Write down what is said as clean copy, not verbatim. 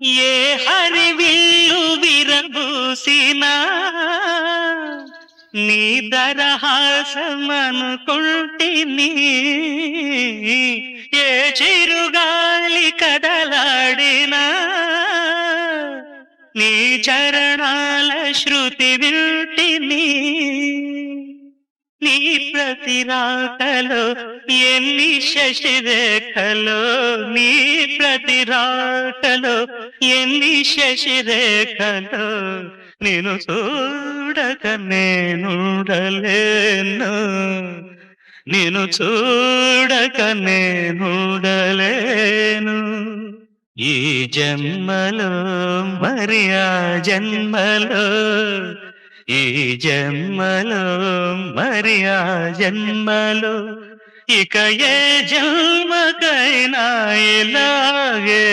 ఏ హరివిల్లు విరబూసినా నీ దరహాసమనుకుంటిని. ఏ చిరుగాలి కదలాడినా నీ చరణాల శృతి వింటిని. నీ ప్రతి రాకలో ఎన్ని శశిరేఖలో, నీ ప్రతి రాకలో ఎన్ని శశిరేఖలో, నేను చూడక నేనుండలేను, నేను చూడక నేనుండలేను. ఈ జన్మలో మరి ఆ జన్మలో, ఈ జన్మలో మరి ఆ జన్మలో, ఇక ఏ జన్మకైనా ఇలాగే